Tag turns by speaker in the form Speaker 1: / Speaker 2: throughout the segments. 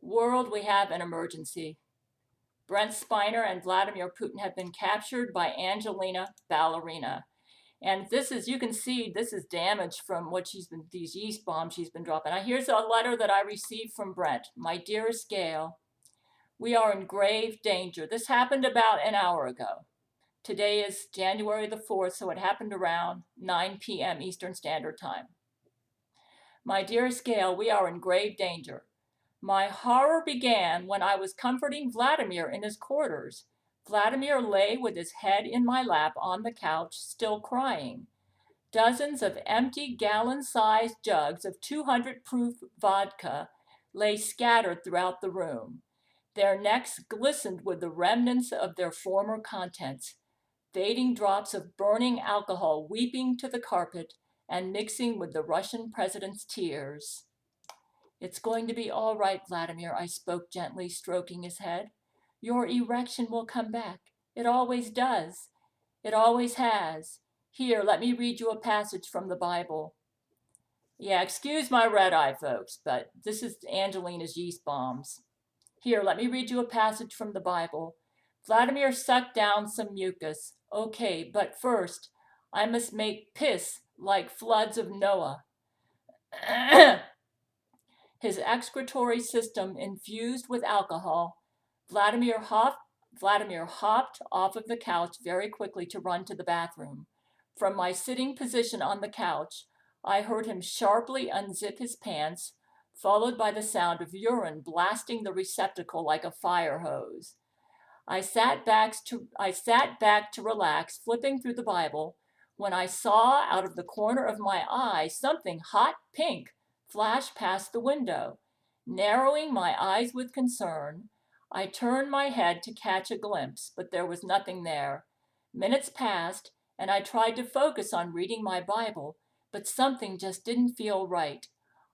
Speaker 1: World, we have an emergency. Brent Spiner and Vladimir Putin have been captured by Angelina Ballerina. And this is, you can see, this is damage from what these yeast bombs she's been dropping. Here's a letter that I received from Brent. My dearest Gail, we are in grave danger. This happened about an hour ago. Today is January the 4th, so it happened around 9 p.m. Eastern Standard Time. My dearest Gail, we are in grave danger. My horror began when I was comforting Vladimir in his quarters. Vladimir lay with his head in my lap on the couch, still crying. Dozens of empty gallon-sized jugs of 200-proof vodka lay scattered throughout the room. Their necks glistened with the remnants of their former contents, fading drops of burning alcohol weeping to the carpet and mixing with the Russian president's tears. It's going to be all right, Vladimir, I spoke gently, stroking his head. Your erection will come back. It always does. It always has. Here, let me read you a passage from the Bible. Yeah, excuse my red eye, folks, but this is Angelina's yeast bombs. Here, let me read you a passage from the Bible. Vladimir sucked down some mucus. Okay, but first, I must make piss like floods of Noah. His excretory system infused with alcohol, Vladimir hopped off of the couch very quickly to run to the bathroom. From my sitting position on the couch, I heard him sharply unzip his pants, followed by the sound of urine blasting the receptacle like a fire hose. I sat back to relax, flipping through the Bible, when I saw out of the corner of my eye something hot pink flash past the window. Narrowing my eyes with concern, I turned my head to catch a glimpse, but there was nothing there. Minutes passed, and I tried to focus on reading my Bible, but something just didn't feel right.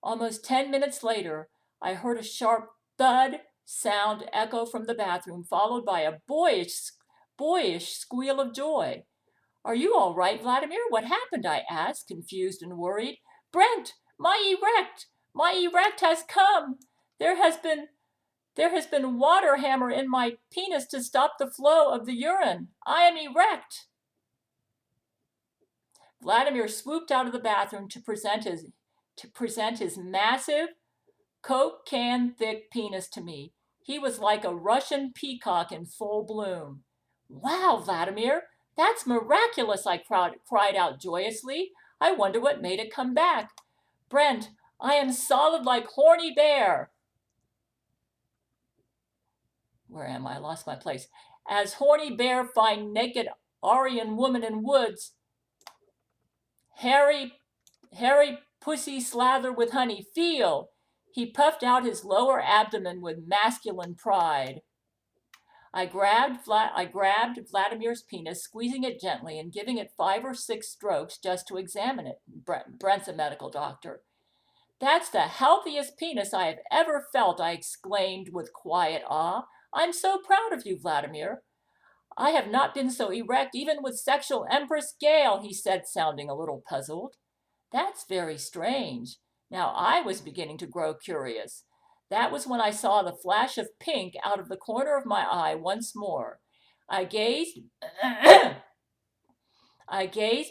Speaker 1: Almost 10 minutes later, I heard a sharp thud sound echo from the bathroom, followed by a boyish squeal of joy. Are you all right, Vladimir? What happened? I asked, confused and worried. Brent, my erect has come. There has been water hammer in my penis to stop the flow of the urine. I am erect. Vladimir swooped out of the bathroom to present his massive, Coke can thick penis to me. He was like a Russian peacock in full bloom. Wow, Vladimir, that's miraculous, I cried out joyously. I wonder what made it come back. Brent, I am solid like horny bear. Where am I? I lost my place. As horny bear find naked Aryan woman in woods, hairy pussy slather with honey, feel. He puffed out his lower abdomen with masculine pride. I grabbed Vladimir's penis, squeezing it gently and giving it 5 or 6 strokes just to examine it. Brent's a medical doctor. That's the healthiest penis I have ever felt, I exclaimed with quiet awe. I'm so proud of you, Vladimir. I have not been so erect even with sexual Empress Gail, he said, sounding a little puzzled. That's very strange. Now I was beginning to grow curious. That was when I saw the flash of pink out of the corner of my eye once more. I gazed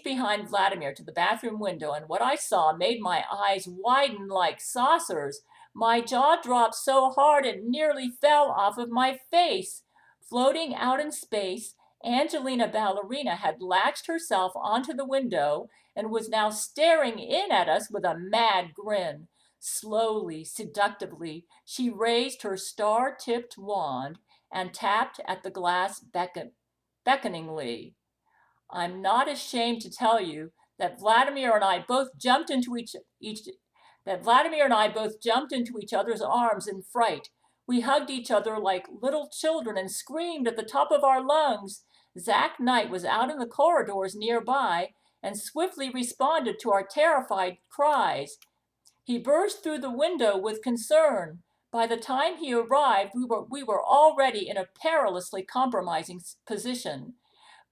Speaker 1: behind Vladimir to the bathroom window, and what I saw made my eyes widen like saucers. My jaw dropped so hard it nearly fell off of my face. Floating out in space, Angelina Ballerina had latched herself onto the window and was now staring in at us with a mad grin. Slowly, seductively, she raised her star-tipped wand and tapped at the glass beckoningly. I'm not ashamed to tell you that Vladimir and I both jumped into each other's arms in fright. We hugged each other like little children and screamed at the top of our lungs. Zach Knight was out in the corridors nearby and swiftly responded to our terrified cries. He burst through the window with concern. By the time he arrived, we were already in a perilously compromising position.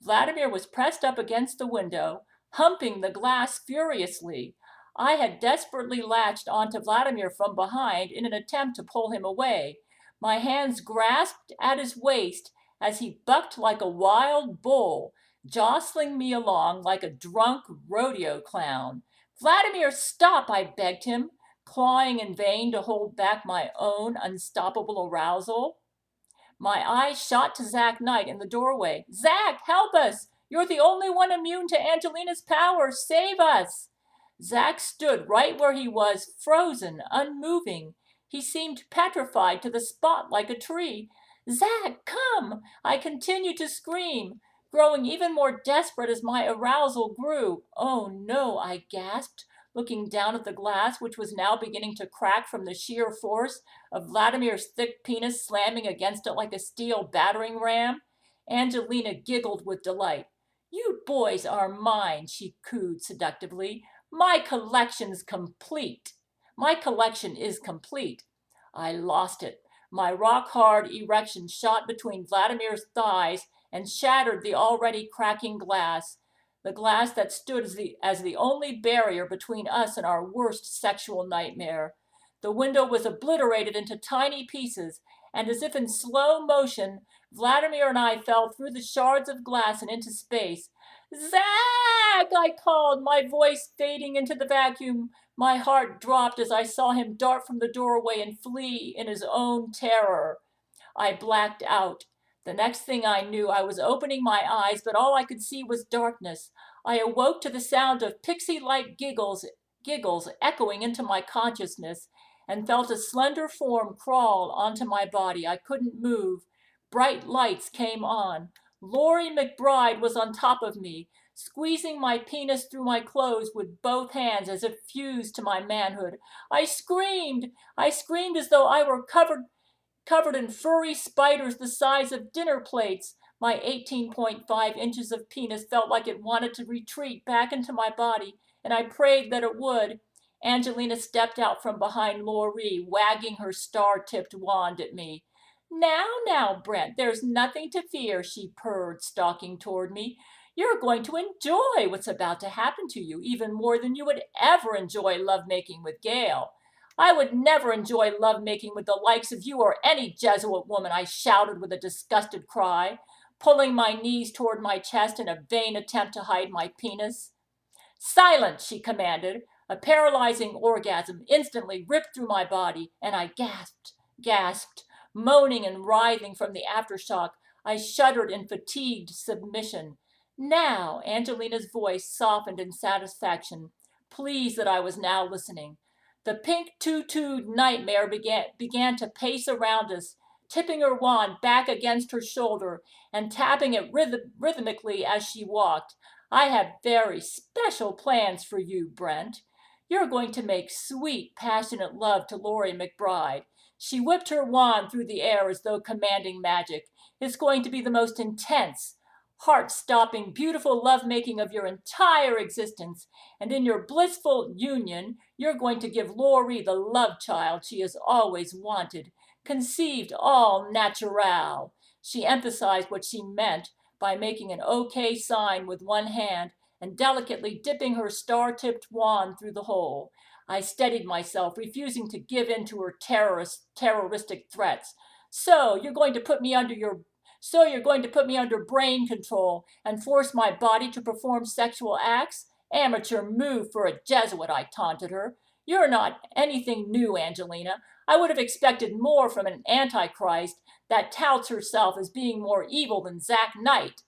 Speaker 1: Vladimir was pressed up against the window, humping the glass furiously. I had desperately latched onto Vladimir from behind in an attempt to pull him away. My hands grasped at his waist as he bucked like a wild bull, jostling me along like a drunk rodeo clown. Vladimir, stop, I begged him, clawing in vain to hold back my own unstoppable arousal. My eyes shot to Zach Knight in the doorway. Zach, help us! You're the only one immune to Angelina's power. Save us! Zach stood right where he was, frozen, unmoving. He seemed petrified to the spot like a tree. Zach, come! I continued to scream, growing even more desperate as my arousal grew. Oh no, I gasped, looking down at the glass, which was now beginning to crack from the sheer force of Vladimir's thick penis slamming against it like a steel battering ram. Angelina giggled with delight. You boys are mine, she cooed seductively. My collection's complete. My collection is complete. I lost it. My rock-hard erection shot between Vladimir's thighs and shattered the already cracking glass, the glass that stood as the only barrier between us and our worst sexual nightmare. The window was obliterated into tiny pieces, and as if in slow motion, Vladimir and I fell through the shards of glass and into space. Zach! I called, my voice fading into the vacuum. My heart dropped as I saw him dart from the doorway and flee in his own terror. I blacked out. The next thing I knew, I was opening my eyes, but all I could see was darkness. I awoke to the sound of pixie-like giggles echoing into my consciousness, and felt a slender form crawl onto my body. I couldn't move. Bright lights came on. Laurie McBride was on top of me, squeezing my penis through my clothes with both hands as if fused to my manhood. I screamed. I screamed as though I were covered in furry spiders the size of dinner plates. My 18.5 inches of penis felt like it wanted to retreat back into my body, and I prayed that it would. Angelina stepped out from behind Laurie, wagging her star-tipped wand at me. Now, Brent, there's nothing to fear, she purred, stalking toward me. You're going to enjoy what's about to happen to you, even more than you would ever enjoy lovemaking with Gail. I would never enjoy lovemaking with the likes of you or any Jesuit woman, I shouted with a disgusted cry, pulling my knees toward my chest in a vain attempt to hide my penis. Silence, she commanded. A paralyzing orgasm instantly ripped through my body, and I gasped, moaning and writhing from the aftershock. I shuddered in fatigued submission. Now, Angelina's voice softened in satisfaction, pleased that I was now listening. The pink tutued nightmare began to pace around us, tipping her wand back against her shoulder and tapping it rhythmically as she walked. I have very special plans for you, Brent. You're going to make sweet, passionate love to Laurie McBride. She whipped her wand through the air as though commanding magic. It's going to be the most intense, heart-stopping, beautiful lovemaking of your entire existence, and in your blissful union, you're going to give Laurie the love child she has always wanted, conceived all natural. She emphasized what she meant by making an okay sign with one hand and delicately dipping her star-tipped wand through the hole. I steadied myself, refusing to give in to her terroristic threats. So you're going to put me under brain control and force my body to perform sexual acts? Amateur move for a Jesuit, I taunted her. You're not anything new, Angelina. I would have expected more from an antichrist that touts herself as being more evil than Zach Knight.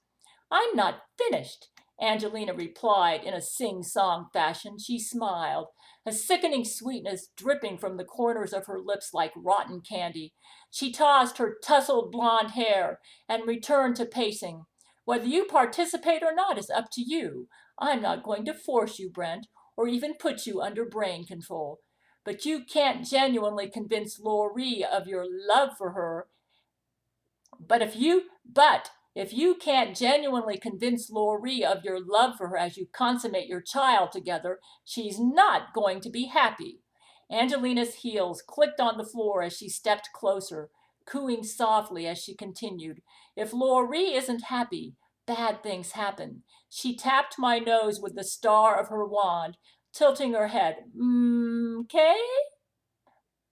Speaker 1: I'm not finished, Angelina replied in a sing-song fashion. She smiled, a sickening sweetness dripping from the corners of her lips like rotten candy. She tossed her tousled blonde hair and returned to pacing. Whether you participate or not is up to you. I'm not going to force you, Brent, or even put you under brain control. But you can't genuinely convince Laurie of your love for her. But if you can't genuinely convince Laurie of your love for her as you consummate your child together, she's not going to be happy. Angelina's heels clicked on the floor as she stepped closer, cooing softly as she continued. If Laurie isn't happy, bad things happen. She tapped my nose with the star of her wand, tilting her head. "'Kay?"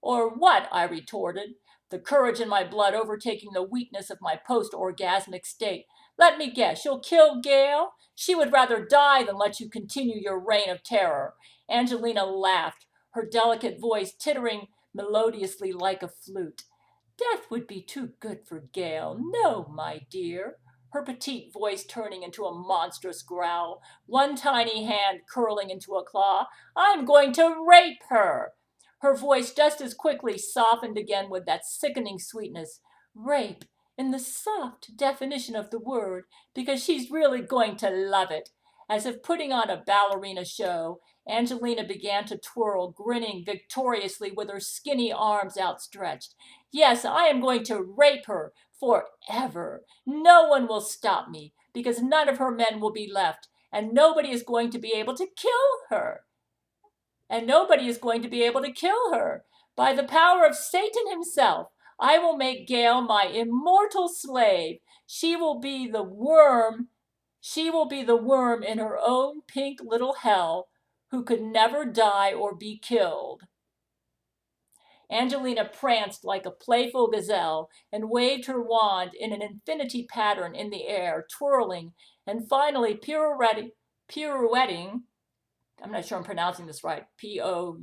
Speaker 1: "Or what?" I retorted, the courage in my blood overtaking the weakness of my post-orgasmic state. "Let me guess, you'll kill Gail? She would rather die than let you continue your reign of terror." Angelina laughed, her delicate voice tittering melodiously like a flute. "Death would be too good for Gail. No, my dear." Her petite voice turning into a monstrous growl, one tiny hand curling into a claw. "I'm going to rape her." Her voice just as quickly softened again with that sickening sweetness. Rape, in the soft definition of the word, because she's really going to love it. As if putting on a ballerina show, Angelina began to twirl, grinning victoriously with her skinny arms outstretched. "Yes, I am going to rape her forever. No one will stop me, because none of her men will be left, and nobody is going to be able to kill her. And nobody is going to be able to kill her. By the power of Satan himself, I will make Gail my immortal slave. She will be the worm. She will be the worm in her own pink little hell, who could never die or be killed." Angelina pranced like a playful gazelle and waved her wand in an infinity pattern in the air, twirling and finally pirouetting. I'm not sure I'm pronouncing this right. Pououetting.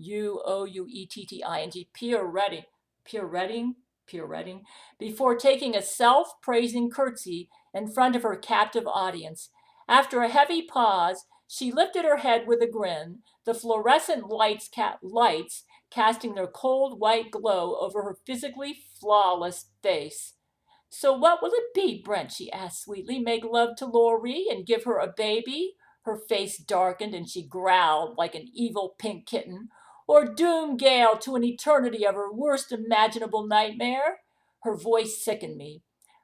Speaker 1: Pirouetting. Before taking a self-praising curtsy in front of her captive audience. After a heavy pause, she lifted her head with a grin, the fluorescent lights casting their cold white glow over her physically flawless face. "So what will it be, Brent?" she asked sweetly. "Make love to Laurie and give her a baby?" Her face darkened and she growled like an evil pink kitten. "Or doom Gail to an eternity of her worst imaginable nightmare?" Her voice sickened me.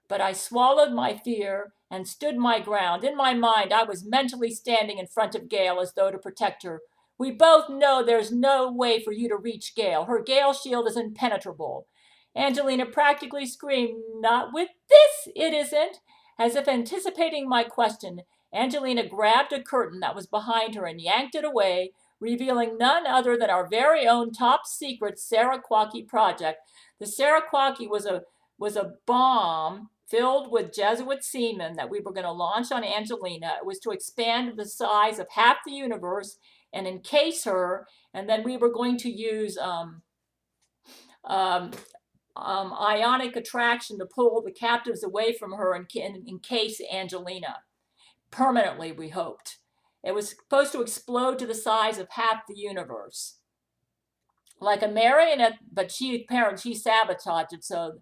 Speaker 1: But I swallowed my fear and stood my ground. In my mind, I was mentally standing in front of Gail as though to protect her. "We both know there's no way for you to reach Gail. Her Gail shield is impenetrable." Angelina practically screamed, "Not with this, it isn't." As if anticipating my question, Angelina grabbed a curtain that was behind her and yanked it away, revealing none other than our very own top secret Saraquaki project. The Saraquaki was a bomb filled with Jesuit semen that we were going to launch on Angelina. It was to expand the size of half the universe and encase her, and then we were going to use ionic attraction to pull the captives away from her and encase Angelina. Permanently, we hoped. It was supposed to explode to the size of half the universe. Like a marionette, but she sabotaged it, so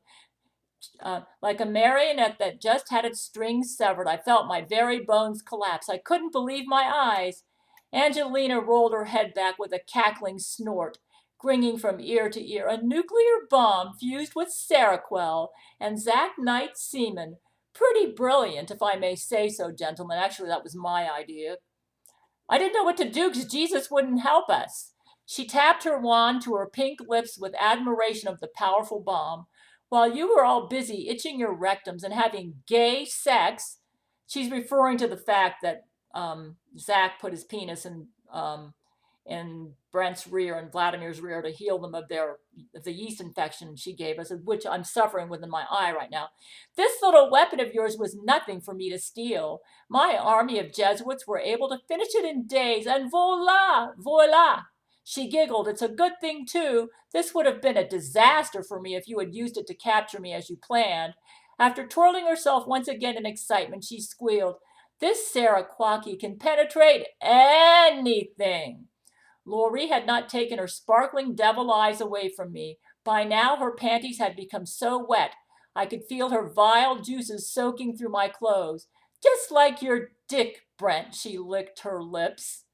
Speaker 1: like a marionette that just had its strings severed, I felt my very bones collapse. I couldn't believe my eyes. Angelina rolled her head back with a cackling snort, grinning from ear to ear. "A nuclear bomb fused with Seroquel and Zach Knight's semen. Pretty brilliant, if I may say so, gentlemen. Actually, that was my idea. I didn't know what to do because Jesus wouldn't help us." She tapped her wand to her pink lips with admiration of the powerful bomb. "While you were all busy itching your rectums and having gay sex," she's referring to the fact that Zach put his penis in Brent's rear and Vladimir's rear to heal them of the yeast infection she gave us, which I'm suffering with in my eye right now. "This little weapon of yours was nothing for me to steal. My army of Jesuits were able to finish it in days, and voila, voila." She giggled. "It's a good thing, too. This would have been a disaster for me if you had used it to capture me as you planned." After twirling herself once again in excitement, she squealed, "This Saraquaki can penetrate anything." Laurie had not taken her sparkling devil eyes away from me. By now, her panties had become so wet, I could feel her vile juices soaking through my clothes. "Just like your dick, Brent," she licked her lips.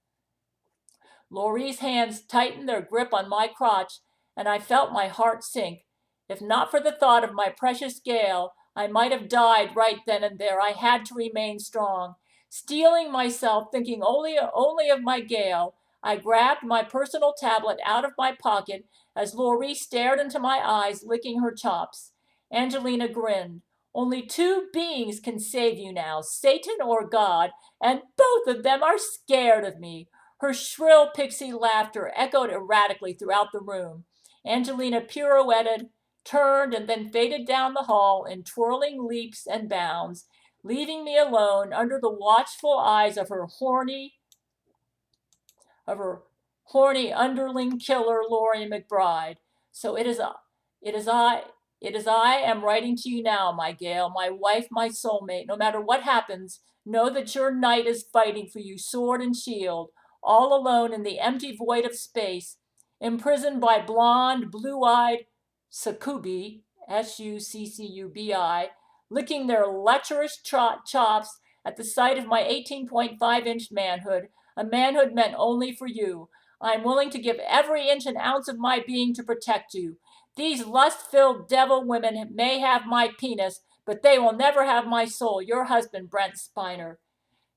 Speaker 1: Laurie's hands tightened their grip on my crotch, and I felt my heart sink. If not for the thought of my precious Gail, I might have died right then and there. I had to remain strong. Steeling myself, thinking only of my Gail, I grabbed my personal tablet out of my pocket as Laurie stared into my eyes, licking her chops. Angelina grinned. "Only two beings can save you now, Satan or God, and both of them are scared of me." Her shrill pixie laughter echoed erratically throughout the room. Angelina pirouetted, turned, and then faded down the hall in twirling leaps and bounds, leaving me alone under the watchful eyes of her horny underling killer, Laurie McBride. So it is I, it is I am writing to you now, my Gail, my wife, my soulmate. No matter what happens, know that your knight is fighting for you, sword and shield, all alone in the empty void of space, imprisoned by blonde, blue-eyed succubi, Succubi, licking their lecherous chops at the sight of my 18.5-inch manhood, a manhood meant only for you. I am willing to give every inch and ounce of my being to protect you. These lust-filled devil women may have my penis, but they will never have my soul. Your husband, Brent Spiner.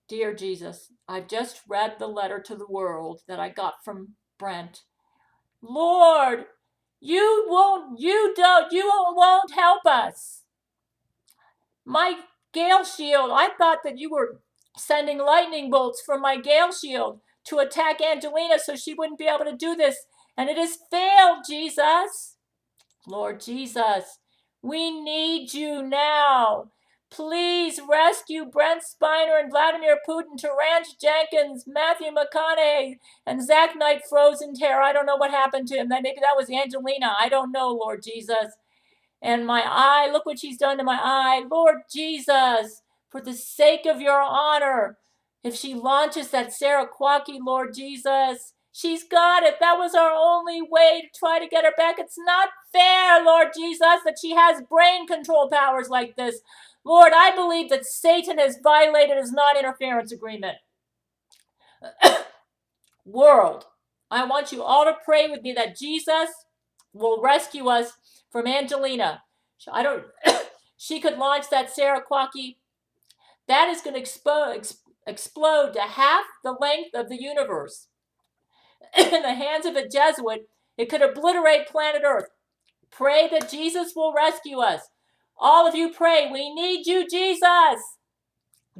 Speaker 1: Dear Jesus, I've just read the letter to the world that I got from Brent. Lord, you won't help us. My Gale shield, I thought that you were sending lightning bolts from my Gale shield to attack Angelina so she wouldn't be able to do this. And it has failed, Jesus. Lord Jesus, we need you now. Please rescue Brent Spiner and Vladimir Putin, Terrence Jenkins, Matthew McConaughey, and Zach Knight Frozen Terror. I don't know what happened to him. Maybe that was Angelina. I don't know, Lord Jesus. And my eye, look what she's done to my eye. Lord Jesus, for the sake of your honor, if she launches that Saraquaki, Lord Jesus, she's got it. That was our only way to try to get her back. It's not fair, Lord Jesus, that she has brain control powers like this. Lord, I believe that Satan has violated his non-interference agreement. World, I want you all to pray with me that Jesus will rescue us from Angelina. She could launch that Saraquaki. That is going to explode to half the length of the universe. In the hands of a Jesuit, it could obliterate planet Earth. Pray that Jesus will rescue us. All of you pray. We need you, Jesus.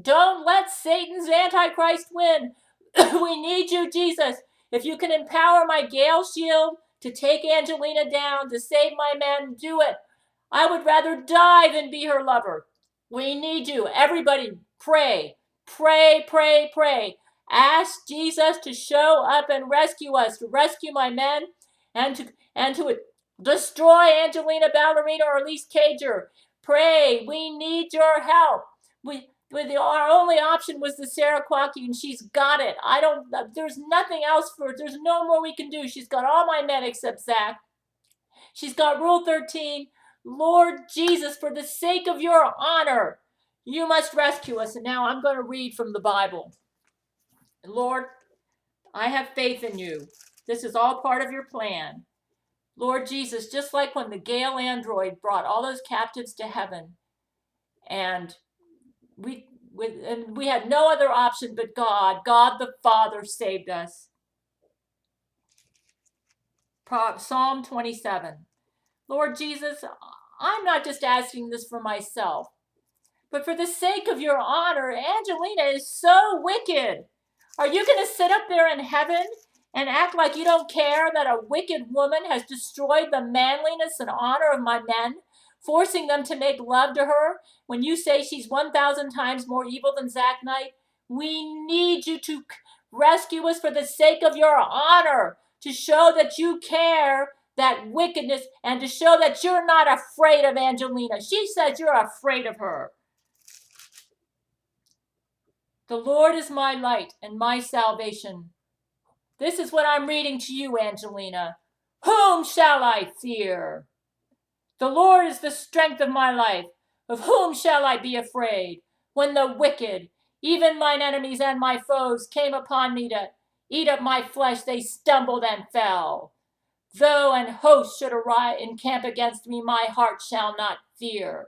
Speaker 1: Don't let Satan's Antichrist win. We need you, Jesus. If you can empower my Gale shield to take Angelina down, to save my men, do it. I would rather die than be her lover. We need you. Everybody, pray. Pray, pray, pray. Ask Jesus to show up and rescue us, to rescue my men, and to destroy Angelina Ballerina or at least cage her. Pray. We need your help. Our only option was the Saraquaki, and she's got it. There's nothing else for it. There's no more we can do. She's got all my men except Zach. She's got Rule 13. Lord Jesus, for the sake of your honor, you must rescue us. And now I'm going to read from the Bible. Lord, I have faith in you. This is all part of your plan. Lord Jesus, just like when the Gail android brought all those captives to heaven, and we had no other option but God. God the Father saved us. Psalm 27. Lord Jesus, I'm not just asking this for myself, but for the sake of your honor. Angelina is so wicked. Are you going to sit up there in heaven and act like you don't care that a wicked woman has destroyed the manliness and honor of my men, forcing them to make love to her when you say she's 1,000 times more evil than Zach Knight? We need you to rescue us for the sake of your honor, to show that you care that wickedness and to show that you're not afraid of Angelina. She says you're afraid of her. The Lord is my light and my salvation. This is what I'm reading to you, Angelina. Whom shall I fear? The Lord is the strength of my life. Of whom shall I be afraid? When the wicked, even mine enemies and my foes, came upon me to eat up my flesh, they stumbled and fell. Though an host should encamp against me, my heart shall not fear.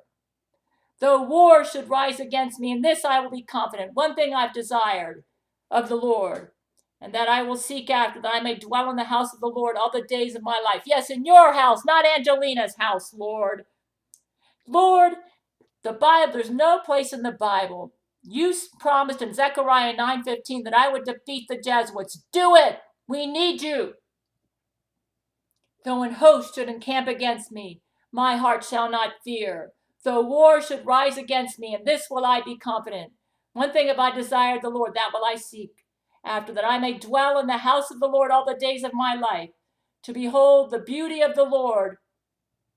Speaker 1: Though war should rise against me, in this I will be confident. One thing I've desired of the Lord, and that I will seek after, that I may dwell in the house of the Lord all the days of my life. Yes, in your house, not Angelina's house, Lord. Lord, the Bible, there's no place in the Bible You promised in Zechariah 9:15 that I would defeat the Jesuits. Do it! We need you. Though an host should encamp against me, my heart shall not fear. Though war should rise against me, in this will I be confident. One thing have I desired the Lord, that will I seek, after that I may dwell in the house of the Lord all the days of my life, to behold the beauty of the Lord,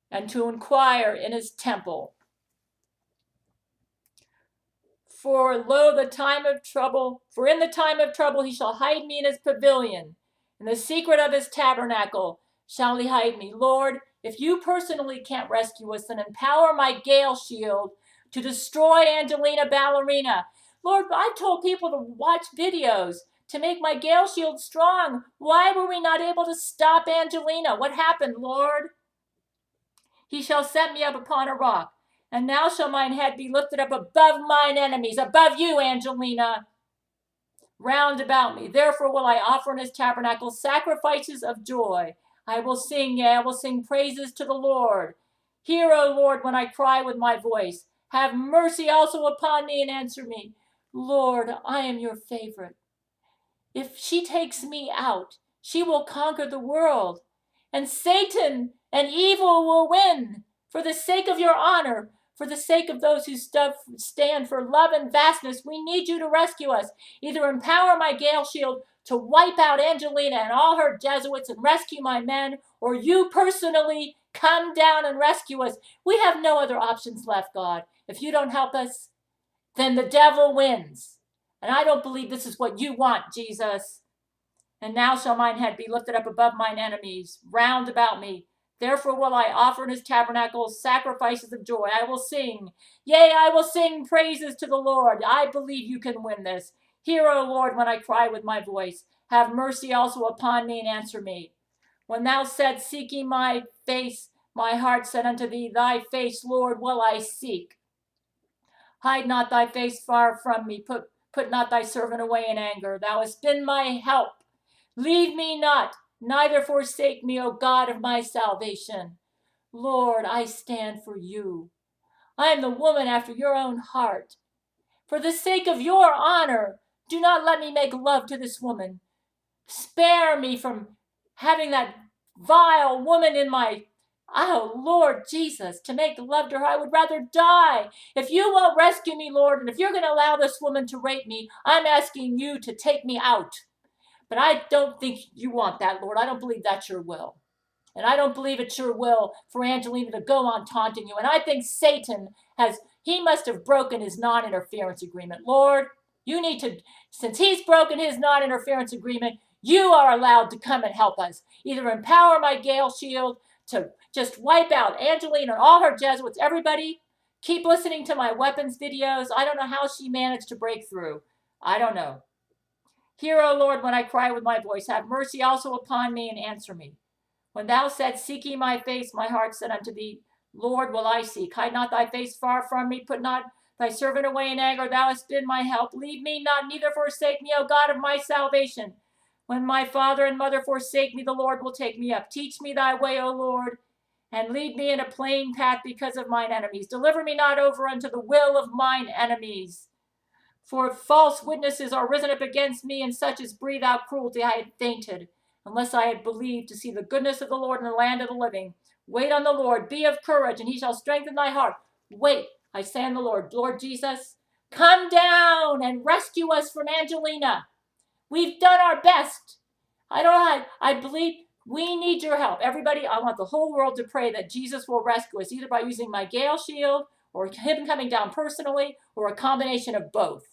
Speaker 1: and to inquire in his temple. For in the time of trouble he shall hide me in his pavilion. In the secret of his tabernacle shall he hide me. Lord, if you personally can't rescue us, then empower my Gail shield to destroy Angelina Ballerina. Lord, I've told people to watch videos to make my Gail shield strong. Why were we not able to stop Angelina? What happened, Lord? He shall set me up upon a rock, and now shall mine head be lifted up above mine enemies, above you, Angelina, round about me. Therefore will I offer in his tabernacle sacrifices of joy. I will sing, yea, I will sing praises to the Lord. Hear, O Lord, when I cry with my voice. Have mercy also upon me and answer me. Lord, I am your favorite. If she takes me out, she will conquer the world, and Satan and evil will win. For the sake of your honor, for the sake of those who stand for love and vastness, we need you to rescue us. Either empower my Gail shield to wipe out Angelina and all her Jesuits and rescue my men, or you personally come down and rescue us. We have no other options left, God. If you don't help us, then the devil wins. And I don't believe this is what you want, Jesus. And now shall mine head be lifted up above mine enemies round about me. Therefore will I offer in his tabernacle sacrifices of joy. I will sing. Yea, I will sing praises to the Lord. I believe you can win this. Hear, O Lord, when I cry with my voice. Have mercy also upon me and answer me. When thou saidst, seek ye my face, my heart said unto thee, thy face, Lord, will I seek. Hide not thy face far from me. Put not thy servant away in anger. Thou hast been my help. Leave me not, neither forsake me, O God of my salvation. Lord, I stand for you. I am the woman after your own heart. For the sake of your honor, do not let me make love to this woman. Spare me from having that vile woman in my... Oh, Lord Jesus, to make love to her, I would rather die. If you won't rescue me, Lord, and if you're going to allow this woman to rape me, I'm asking you to take me out. But I don't think you want that, Lord. I don't believe that's your will. And I don't believe it's your will for Angelina to go on taunting you. And I think Satan he must have broken his non-interference agreement. Lord, you need to, since he's broken his non-interference agreement, you are allowed to come and help us. Either empower my Gail shield to just wipe out Angelina and all her Jesuits. Everybody, keep listening to my weapons videos. I don't know how she managed to break through. I don't know. Hear, O Lord, when I cry with my voice. Have mercy also upon me and answer me. When thou saidst, seek ye my face, my heart said unto thee, Lord, will I seek. Hide not thy face far from me. Put not thy servant away in anger. Thou hast been my help. Leave me not, neither forsake me, O God of my salvation. When my father and mother forsake me, the Lord will take me up. Teach me thy way, O Lord, and lead me in a plain path because of mine enemies. Deliver me not over unto the will of mine enemies. For false witnesses are risen up against me, and such as breathe out cruelty. I had fainted, unless I had believed to see the goodness of the Lord in the land of the living. Wait on the Lord, be of courage, and he shall strengthen thy heart. Wait, I say on the Lord. Lord Jesus, come down and rescue us from Angelina. We've done our best. I believe we need your help. Everybody, I want the whole world to pray that Jesus will rescue us, either by using my Gail shield, or him coming down personally, or a combination of both.